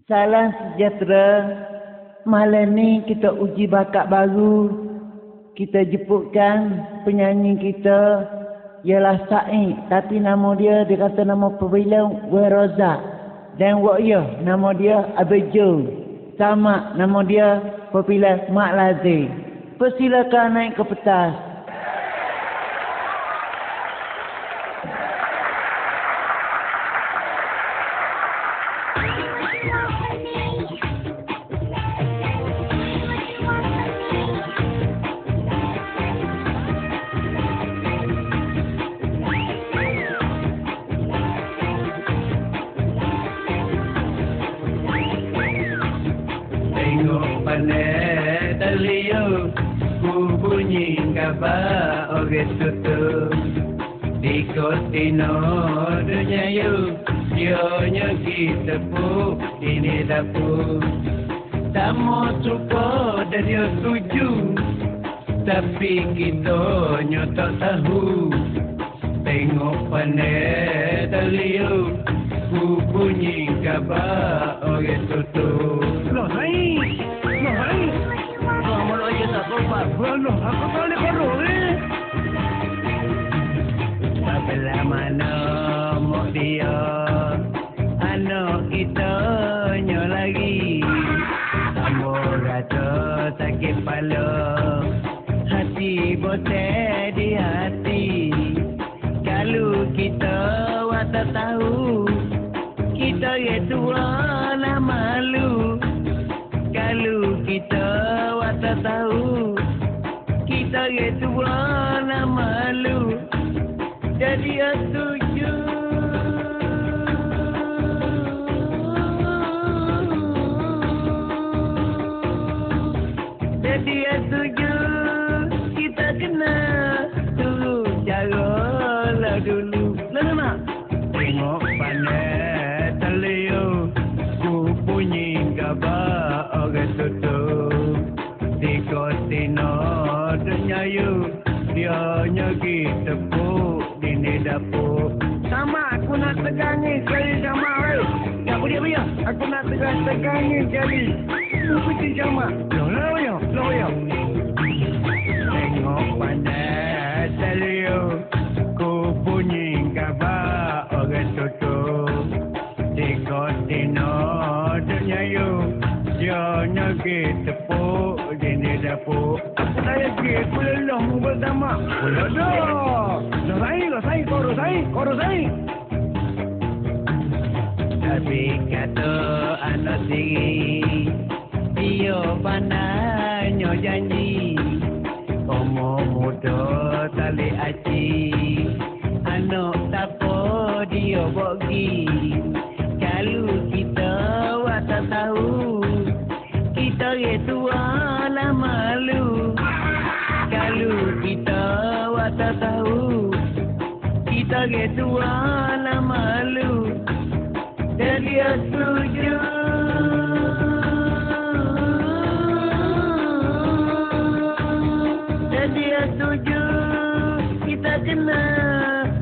Salam sejahtera. Malam ni kita uji bakat baru. Kita jemputkan penyanyi kita ialah Said, tapi nama dia kata nama panggilan Weroza. Dan Wa'iyah nama dia Abejo. Sama nama dia panggilan Mak Lazir. Persilakan naik ke petas. Tino dunia yu, dionya kita pun ini dapur. Tak mau suka dan dia setuju, tapi kita tak tahu. Tengok pandai taliu, ku bunyi khabar orang tutup. Loh Said, malu aja tak sopan. Loh, aku tak boleh korok Bila mana mau dia anak kita lagi, kamu rasa sakit kepala, hati bosan di hati. Kalau kita tak tahu, kita tua lah malu. Kalau kita tak tahu, kita tua lah malu. Jadi setuju. Jadi setuju. Kita kena dulu cara lah dulu. Lalu mak tengok pandai taliu, ku bunyi khabar orang tutup. Di Kotino dunia yu, dia nyagi tepuk ini dapur. Sama aku nak tegangin sekali sama weh. Tak boleh. Aku nak tegangin sekali. Aku putih sama. Loh. Tengok pandai taliu, ku bunyi khabar orang tutup. Di Kotino dunia yu, dia nyagi tepuk ini dapur. Aku tak yakin aku lelah bersama. Loh Said, koro Said. Tapi kata anak sendiri, dia pandainya janji. Umur muda tali aci, anak siapa dia bagi. Kalau kita tak tahu, kita tua lah malu. Kalau kita tak tahu, kita tua lah malu. Jadi setuju. Jadi setuju. Kita kena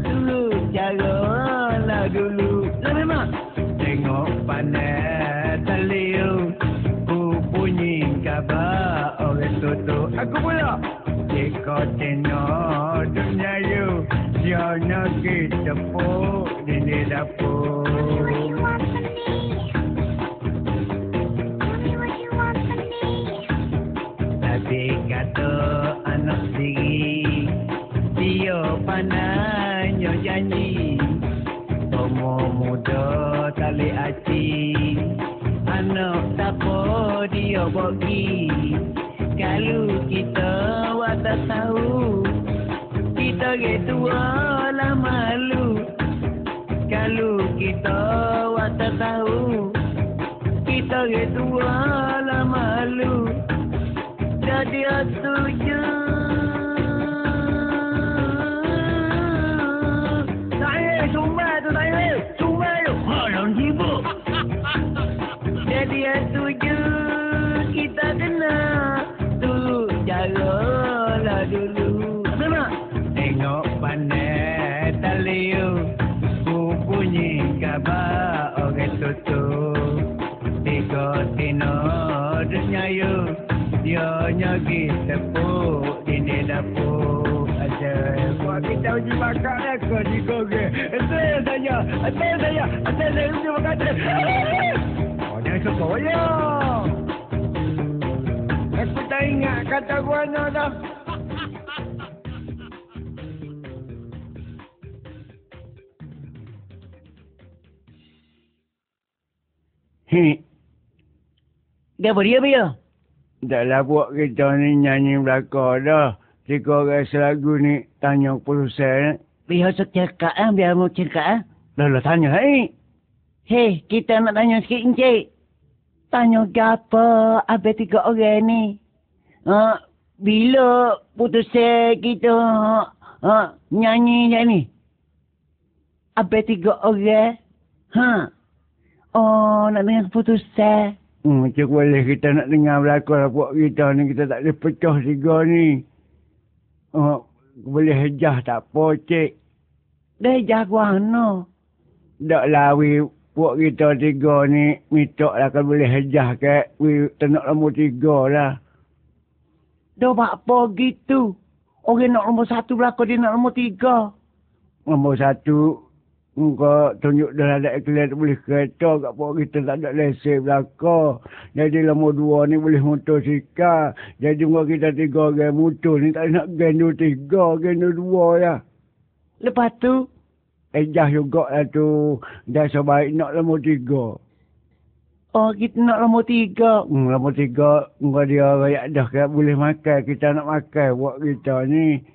dulu cara lah dulu. Memang tengok pandai taliu, ku bunyi khabar orang tutup. Aku pula Kau tengok dunia yu, dia nak kita pun ini dapur. Tapi kata anak sendiri, dia pandainya janji. Umur muda tali aci, anak siapa dia bagi. Kalau kita tak tahu, kita tua lah malu. Kalau kita tak tahu, kita tua lah malu. Jadi setuju. Saya sumber tu. Malam sibuk. Jadi setuju. Kita kena lah dulu. Memang tengok pandai taliu, ku bunyi khabar orang tutup. Di dapur. Buat kita uji bakar lah kau di Google. Atas saya uji bakar. Oh, jangan sekolah. Aku tak ingat kata guana dah. Dia apa dia? Taklah buat kita ni nyanyi belakang dah. 3 orang selagu ni tanya produsen. Biar cakap biar mau cakap Dah tanya Hei, kita nak tanya sikit Encik. Tanya ke apa habis 3 orang ni? Bila putus kita nyanyi macam ni? Habis 3 orang? Oh, nak dengar putusan. Macam boleh kita nak dengar belakang buat kita ni. Kita tak boleh pecah 3 ni. Boleh hejah tak apa, Cik. Dah hejah guana. Tak lah, buat kita 3 ni. Minta lah kalau boleh hejah ke. Tak nak nombor 3 lah. Dah buat apa gitu? Orang nak nombor 1 belakang, dia nak nombor 3. Nombor 1. Kau tunjuk dah ada iklan boleh kereta kat pokok kita tak ada lesen belakang. Jadi nombor 2 ni boleh motosikal. Jadi muka kita 3 orang motor ni tak nak gendul 3, gendul 2 lah. Lepas tu? Ejah juga lah tu. Dah sebaik nak nombor 3. Oh, kita nak nombor 3. Nombor 3, muka dia rakyat dah kan boleh makan. Kita nak makan buat kita ni.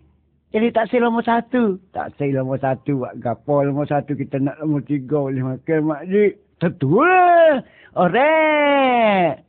Jadi tak say nombor 1? Tak say nombor 1 buat gapo nombor 1 kita nak nombor 3 boleh makan mak dik. Tentulah. Alright.